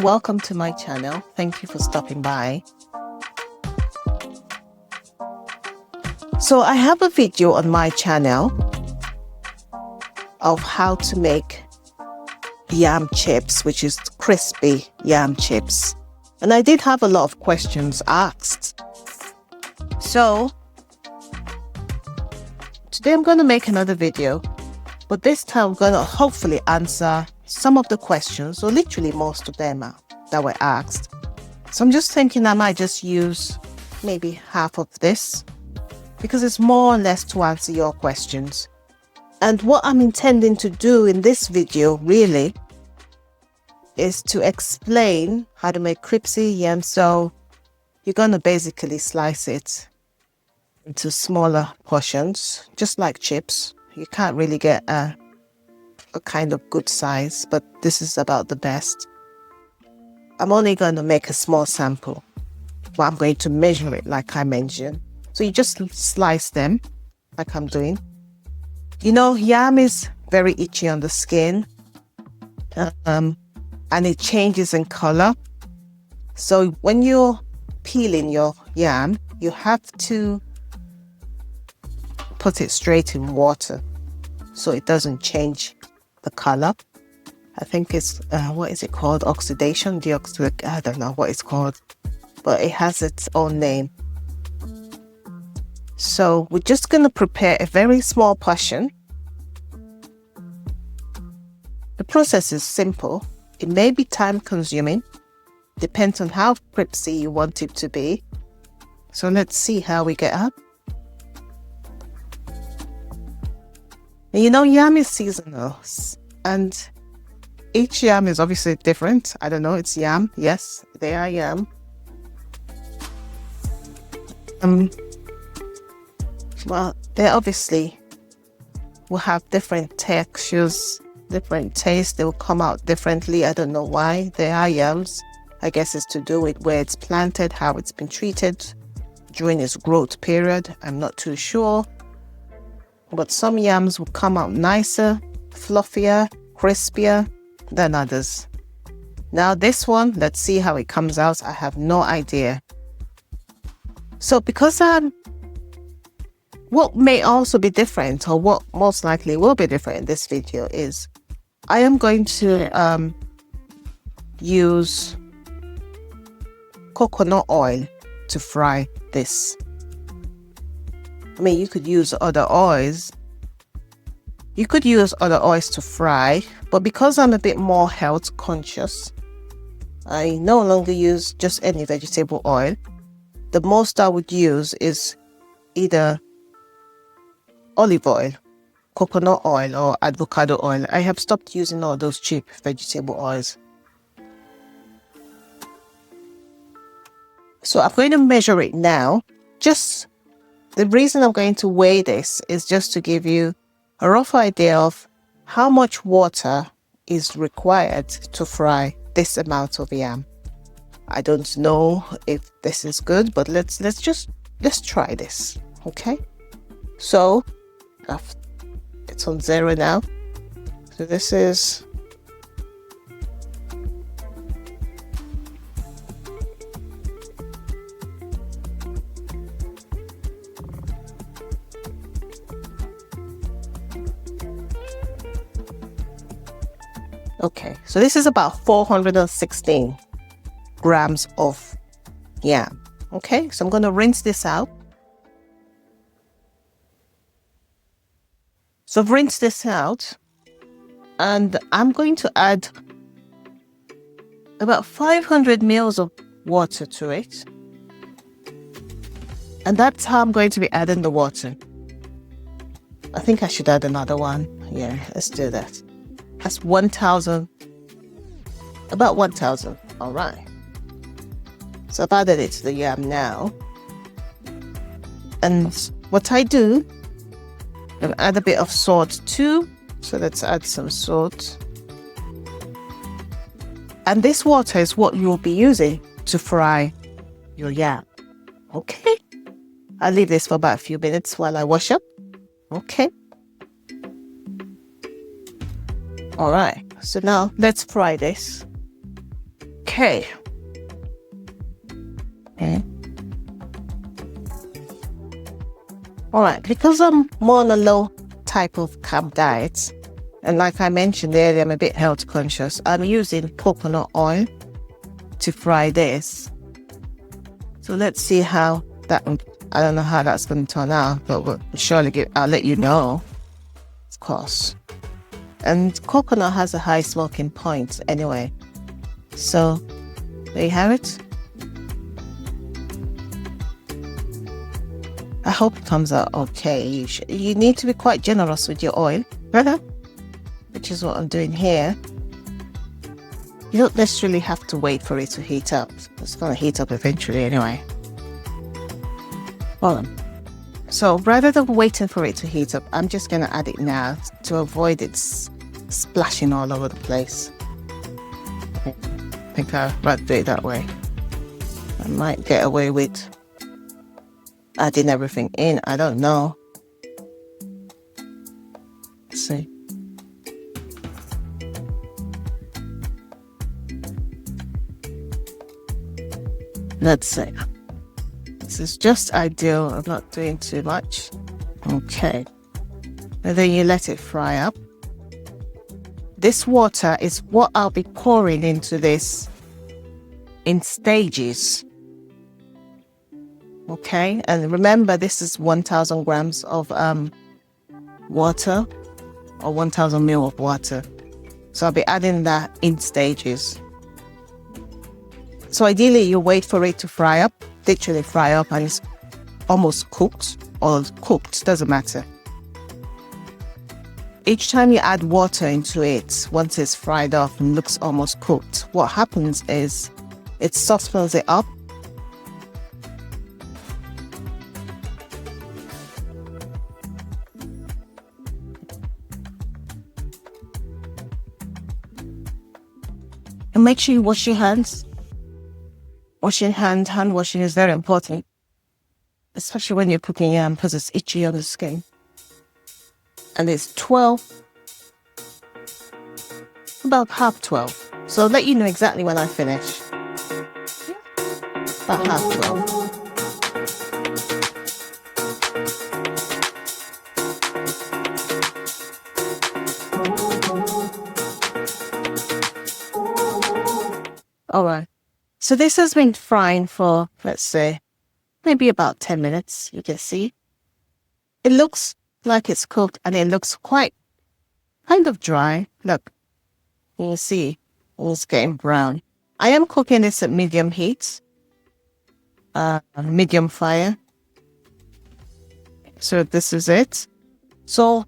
Welcome to my channel. Thank you for stopping by. So I have a video on my channel of how to make yam chips, which is crispy yam chips. And I did have a lot of questions asked. So today I'm going to make another video, but this time I'm going to hopefully answer some of the questions, or literally most of them that were asked. So I'm just thinking I might just use maybe half of this because it's more or less to answer your questions. And what I'm intending to do in this video really is to explain how to make crispy yam. So you're going to basically slice it into smaller portions, just like chips. You can't really get a kind of good size, but this is about the best. I'm only going to make a small sample, but I'm going to measure it like I mentioned. So you just slice them like I'm doing. You know, yam is very itchy on the skin, and it changes in color. So when you're peeling your yam, you have to put it straight in water so it doesn't change the color. I think it's what is it called? Oxidation, I don't know what it's called, but it has its own name. So we're just going to prepare a very small portion. The process is simple. It may be time consuming, depends on how crispy you want it to be. So let's see how we get up. And you know, yam is seasonal, and each yam is obviously different. I don't know, it's yam. Yes, they are yam. Well, they obviously will have different textures, different tastes. They will come out differently. I don't know why. They are yams. I guess it's to do with where it's planted, how it's been treated during its growth period. I'm not too sure. But some yams will come out nicer, fluffier, crispier than others. Now this one, let's see how it comes out. I have no idea. So because what may also be different, or what most likely will be different in this video, is I am going to use coconut oil to fry this. I mean, you could use other oils. You could use other oils to fry, but because I'm a bit more health conscious, I no longer use just any vegetable oil. The most I would use is either olive oil, coconut oil, or avocado oil. I have stopped using all those cheap vegetable oils. So I'm going to measure it now. The reason I'm going to weigh this is just to give you a rough idea of how much water is required to fry this amount of yam. I don't know if this is good, but let's try this, okay? So it's on 0 now. So this is okay, so this is about 416 grams of yam. Okay, so I'm going to rinse this out. So I've rinsed this out, and I'm going to add about 500 ml of water to it. And that's how I'm going to be adding the water. I think I should add another one. Yeah, let's do that. That's 1,000, about 1,000. All right. So I've added it to the yam now. And what I do, I add a bit of salt too. So let's add some salt. And this water is what you'll be using to fry your yam. Okay. I'll leave this for about a few minutes while I wash up. Okay. All right. So now let's fry this. Okay. Okay. Okay. All right, because I'm more on a low type of carb diet, and like I mentioned earlier, I'm a bit health conscious, I'm using coconut oil to fry this. So let's see how that, I don't know how that's going to turn out, but we'll surely I'll let you know, of course. And coconut has a high smoking point anyway. So there you have it. I hope it comes out okay. You need to be quite generous with your oil, which is what I'm doing here. You don't necessarily have to wait for it to heat up. It's going to heat up eventually anyway. Hold on. So rather than waiting for it to heat up, I'm just going to add it now to avoid it splashing all over the place. I think I'd rather do it that way. I might get away with adding everything in. I don't know. Let's see. Let's see. This is just ideal. I'm not doing too much. Okay. And then you let it fry up. This water is what I'll be pouring into this in stages. Okay, and remember this is 1,000 grams of water, or 1,000 ml of water. So I'll be adding that in stages. So ideally you wait for it to fry up, literally fry up, and it's almost cooked or cooked, doesn't matter. Each time you add water into it, once it's fried up and looks almost cooked, what happens is it softens it up. And make sure you wash your hands. Hand washing is very important, especially when you're cooking yam because it's itchy on the skin. And it's 12, about 12:30. So I'll let you know exactly when I finish. About 12:30. All right. So this has been frying for, let's say, maybe about 10 minutes. You can see. It looks like it's cooked and it looks quite kind of dry. Look, you can see it's getting brown. I am cooking this at medium heat, medium fire. So this is it. So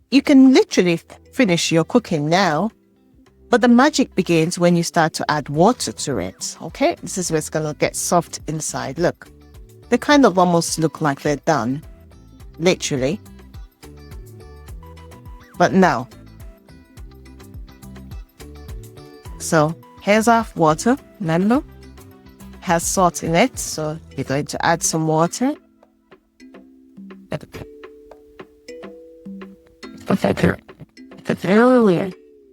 you can literally finish your cooking now. But the magic begins when you start to add water to it, okay? This is where it's going to get soft inside. Look, they kind of almost look like they're done, literally. But no. So here's our water, remember? Has salt in it, so you're going to add some water.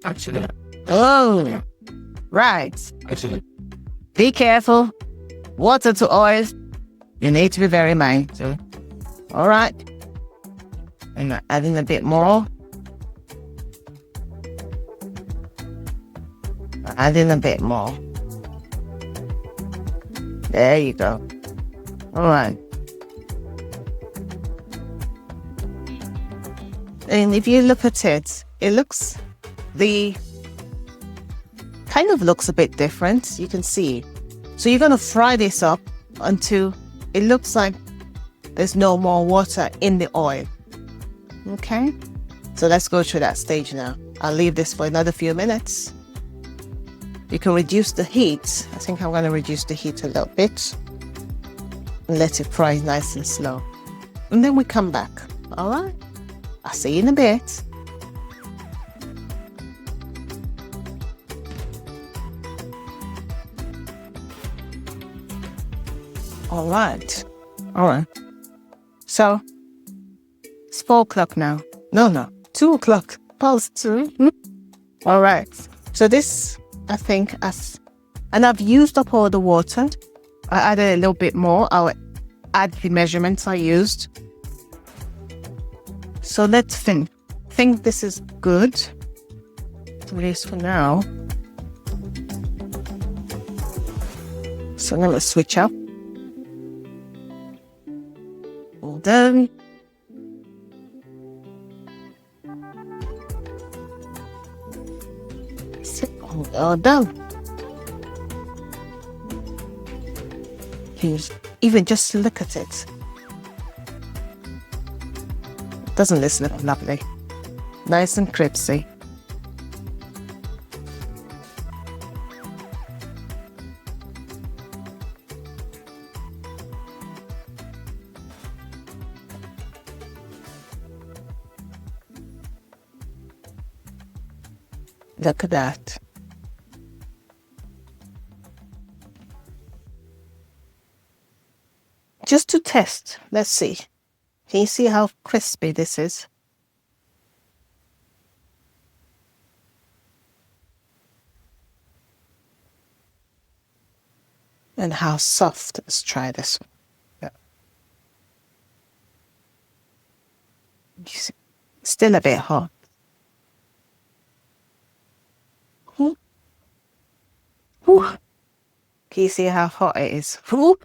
Actually. Oh, right. Be careful. Water to oil. You need to be very mindful. All right. And adding a bit more. Adding a bit more. There you go. All right. And if you look at it, it looks kind of looks a bit different. You can see. So you're going to fry this up until it looks like there's no more water in the oil. Okay. So let's go through that stage now. I'll leave this for another few minutes. You can reduce the heat. I think I'm going to reduce the heat a little bit and let it fry nice and slow. And then we come back. All right. I'll see you in a bit. All right. So it's 4 o'clock now. No, 2 o'clock. Past 2. All right. So this, I think, has And I've used up all the water. I added a little bit more. I'll add the measurements I used. So let's think. Think this is good, at least for now. So I'm going to switch up. All done. All done. Even just look at it. Doesn't this look lovely? Nice and crispy. Look at that. Just to test, let's see. Can you see how crispy this is? And how soft. Let's try this one. Yeah. You see, still a bit hot. Ooh. Can you see how hot it is? Ooh.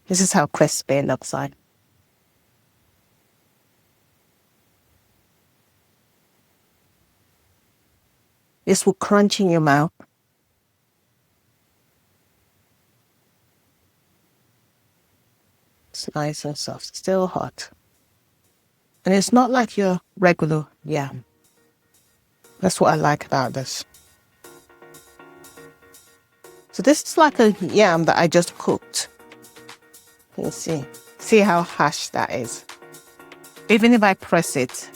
This is how crispy it looks like. This will crunch in your mouth. It's nice and soft, still hot. And it's not like your regular yam. That's what I like about this. So this is like a yam that I just cooked. You can see how harsh that is. Even if I press it,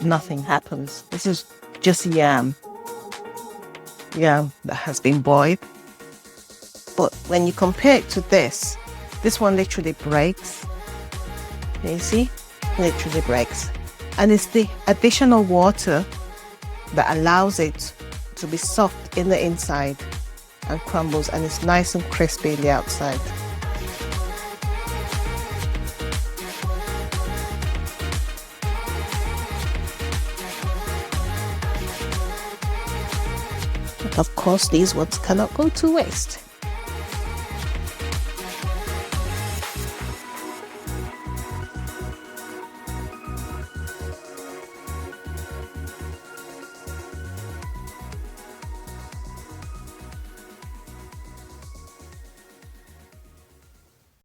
nothing happens. This is just yam that has been boiled. But when you compare it to this one literally breaks. You see? Literally breaks. And it's the additional water that allows it to be soft in the inside and crumbles, and it's nice and crispy in the outside. Of course, these ones cannot go to waste.